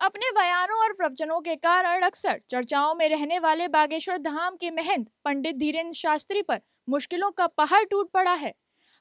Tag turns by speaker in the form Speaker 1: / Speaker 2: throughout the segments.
Speaker 1: अपने बयानों और प्रवचनों के कारण अक्सर चर्चाओं में रहने वाले बागेश्वर धाम के महंत पंडित धीरेन्द्र शास्त्री पर मुश्किलों का पहाड़ टूट पड़ा है।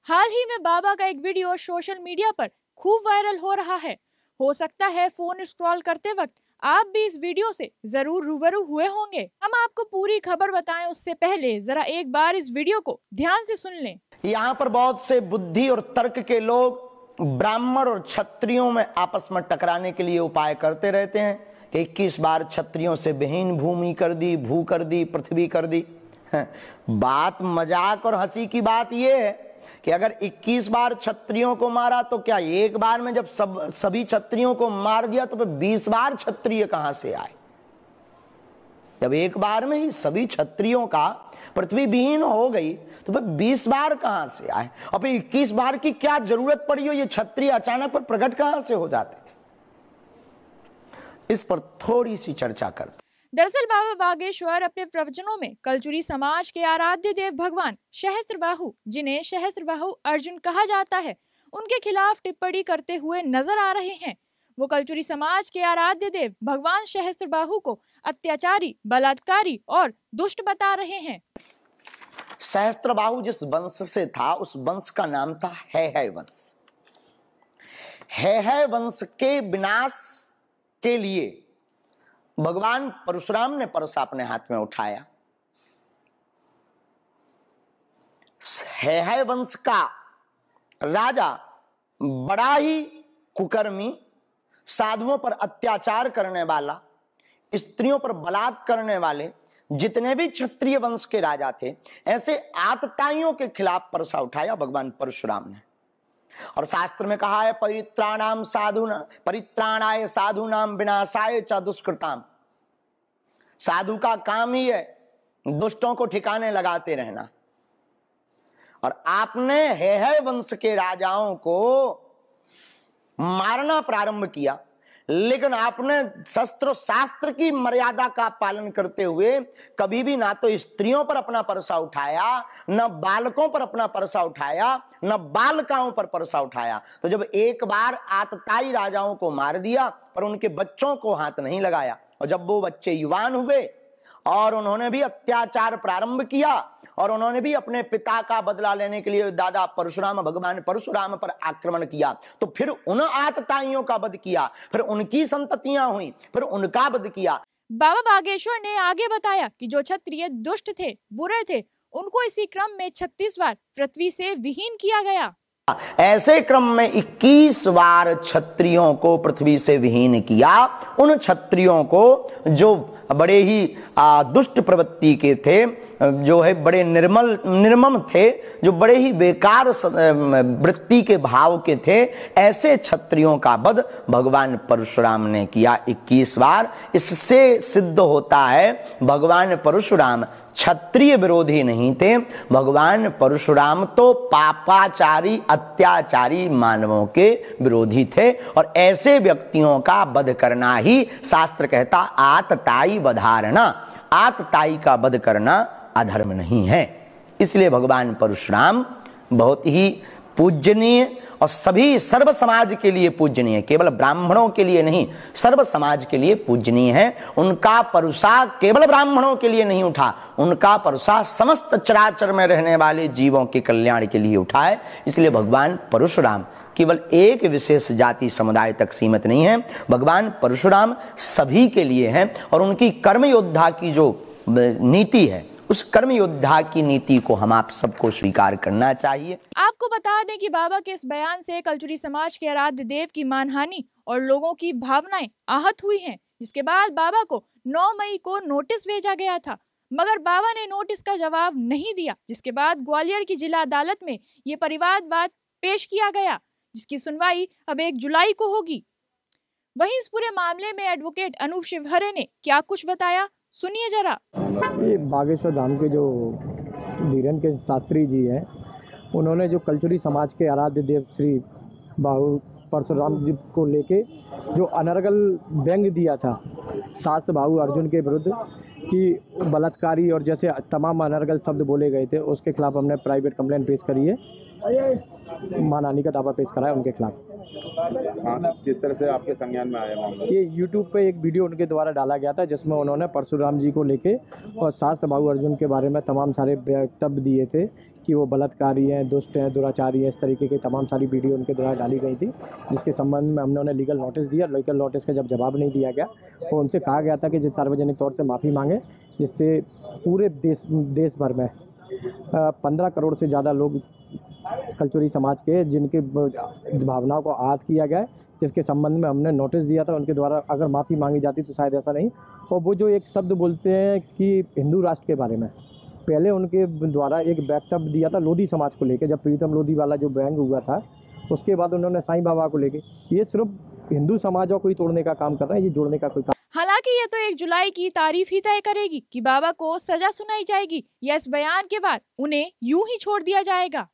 Speaker 1: हाल ही में बाबा का एक वीडियो सोशल मीडिया पर खूब वायरल हो रहा है। हो सकता है फोन स्क्रॉल करते वक्त आप भी इस वीडियो से जरूर रूबरू हुए होंगे। हम आपको पूरी खबर बताएं उससे पहले जरा एक बार इस वीडियो को ध्यान से सुन लें।
Speaker 2: यहाँ पर बहुत से बुद्धि और तर्क के लोग ब्राह्मण और क्षत्रियों में आपस में टकराने के लिए उपाय करते रहते हैं कि 21 बार क्षत्रियों से विहीन भूमि कर दी, भू कर दी, पृथ्वी कर दी। बात मजाक और हंसी की बात यह है कि अगर 21 बार क्षत्रियों को मारा तो क्या एक बार में जब सभी क्षत्रियों को मार दिया तो फिर 20 बार क्षत्रिय कहां से आए? जब एक बार में ही सभी क्षत्रियों का पृथ्वी विहीन हो गई तो फिर 20 बार कहां से आए? और फिर 21 बार की क्या जरूरत पड़ी हो? ये क्षत्रिय अचानक पर प्रकट कहां से हो जाते थे? इस पर थोड़ी सी चर्चा करते।
Speaker 1: दरअसल बाबा बागेश्वर अपने प्रवचनों में कलचुरी समाज के आराध्य देव भगवान सहस्त्रबाहु, जिन्हें सहस्त्रबाहु अर्जुन कहा जाता है, उनके खिलाफ टिप्पणी करते हुए नजर आ रहे हैं। वो कलचुरी समाज के आराध्य देव भगवान सहस्त्रबाहु को अत्याचारी, बलात्कारी और दुष्ट बता रहे हैं।
Speaker 2: सहस्त्रबाहु जिस वंश से था उस वंश का नाम था है वंश। है वंश के विनाश के लिए भगवान परशुराम ने परसा अपने हाथ में उठाया। है वंश का राजा बड़ा ही कुकर्मी, साधुओं पर अत्याचार करने वाला, स्त्रियों पर बलात्कार करने वाले जितने भी क्षत्रिय वंश के राजा थे, ऐसे आतताइयों के खिलाफ परसा उठाया भगवान परशुराम ने। और शास्त्र में कहा है परित्राणाय साधूनाम विनाशाय च दुष्कृताम। साधु का काम ही है दुष्टों को ठिकाने लगाते रहना। और आपने है वंश के राजाओं को मारना प्रारंभ किया, लेकिन आपने शस्त्र शास्त्र की मर्यादा का पालन करते हुए कभी भी ना तो स्त्रियों पर अपना परसा उठाया, न बालकों पर अपना परसा उठाया, न बालिकाओं पर परसा उठाया। तो जब एक बार आतताई राजाओं को मार दिया पर उनके बच्चों को हाथ नहीं लगाया, और जब वो बच्चे युवान हुए और उन्होंने भी अत्याचार प्रारंभ किया और उन्होंने भी अपने पिता का बदला लेने के लिए दादा परशुराम, भगवान परशुराम पर आक्रमण किया, तो फिर उन आतताइयों का वध किया, फिर उनकी संततियां हुई, फिर उनका वध किया।
Speaker 1: बाबा बागेश्वर ने आगे बताया कि जो क्षत्रिय दुष्ट थे, बुरे थे, उनको इसी क्रम में 36 बार पृथ्वी से विहीन किया गया।
Speaker 2: ऐसे क्रम में 21 बार क्षत्रियों को पृथ्वी से विहीन किया। उन क्षत्रियों को जो बड़े ही दुष्ट प्रवृत्ति के थे, जो है बड़े निर्मम थे, जो बड़े ही बेकार वृत्ति के भाव के थे, ऐसे क्षत्रियों का वध भगवान परशुराम ने किया 21 बार। इससे सिद्ध होता है भगवान परशुराम क्षत्रिय विरोधी नहीं थे। भगवान परशुराम तो पापाचारी, अत्याचारी मानवों के विरोधी थे, और ऐसे व्यक्तियों का वध करना ही शास्त्र कहता आतताई वधारणा। आतताई का वध करना अधर्म नहीं है। इसलिए भगवान परशुराम बहुत ही पूजनीय और सभी सर्व समाज के लिए पूजनीय, केवल ब्राह्मणों के लिए नहीं, सर्व समाज के लिए पूजनीय है। उनका परसा केवल ब्राह्मणों के लिए नहीं उठा, उनका परसा समस्त चराचर में रहने वाले जीवों के कल्याण के लिए उठा है। इसलिए भगवान परशुराम केवल एक विशेष जाति समुदाय तक सीमित नहीं है, भगवान परशुराम सभी के लिए हैं। और उनकी कर्म योद्धा की जो नीति है, उस कर्म योद्धा की नीति को हम आप सबको स्वीकार करना चाहिए।
Speaker 1: आपको बता दें कि बाबा के इस बयान से कलचुरी समाज के आराध्य देव की मानहानि और लोगों की भावनाएं आहत हुई हैं, जिसके बाद बाबा को 9 मई को नोटिस भेजा गया था, मगर बाबा ने नोटिस का जवाब नहीं दिया, जिसके बाद ग्वालियर की जिला अदालत में ये परिवादवाद पेश किया गया, जिसकी सुनवाई अब 1 जुलाई को होगी। वहीं इस पूरे मामले में एडवोकेट अनूप शिवहरे ने क्या कुछ बताया, सुनिए जरा।
Speaker 3: ये बागेश्वर धाम के जो धीरेन्द्र के शास्त्री जी हैं, उन्होंने जो कलचुरी समाज के आराध्य देव श्री बाहु परशुराम जी को लेके जो अनर्गल व्यंग दिया था शास्त्र बाहु अर्जुन के विरुद्ध कि बलात्कारी और जैसे तमाम अनर्गल शब्द बोले गए थे, उसके खिलाफ हमने प्राइवेट कंप्लेंट पेश करी है, मानहानि का दावा पेश करा है उनके खिलाफ।
Speaker 4: हाँ, किस तरह से आपके संज्ञान में आया मामला?
Speaker 3: ये यूट्यूब पे एक वीडियो उनके द्वारा डाला गया था जिसमें उन्होंने परशुराम जी को लेके और शास्त्र बाहु अर्जुन के बारे में तमाम सारे वक्तव्य दिए थे कि वो बलात्कारी हैं, दुष्ट हैं, दुराचारी हैं। इस तरीके की तमाम सारी वीडियो उनके द्वारा डाली गई थी, जिसके संबंध में हमने उन्हें लीगल नोटिस दिया। लीगल नोटिस का जब जवाब नहीं दिया गया तो उनसे कहा गया था कि जिस सार्वजनिक तौर से माफ़ी मांगे, जिससे पूरे देश भर में 15 करोड़ से ज़्यादा लोग कलचुरी समाज के जिनके भावनाओं को आहत किया गया है, जिसके संबंध में हमने नोटिस दिया था। उनके द्वारा अगर माफ़ी मांगी जाती तो शायद ऐसा नहीं। और वो जो एक शब्द बोलते हैं कि हिंदू राष्ट्र के बारे में, पहले उनके द्वारा एक वक्तव्य दिया था लोधी समाज को लेकर, जब प्रीतम लोधी वाला जो व्यंग हुआ था, उसके बाद उन्होंने साईं बाबा को लेके, ये सिर्फ हिंदू समाजों को ही तोड़ने का काम कर रहे हैं, ये जोड़ने का कोई काम।
Speaker 1: हालांकि ये तो 1 जुलाई की तारीख ही तय करेगी कि बाबा को सजा सुनाई जाएगी या इस बयान के बाद उन्हें यूं ही छोड़ दिया जाएगा।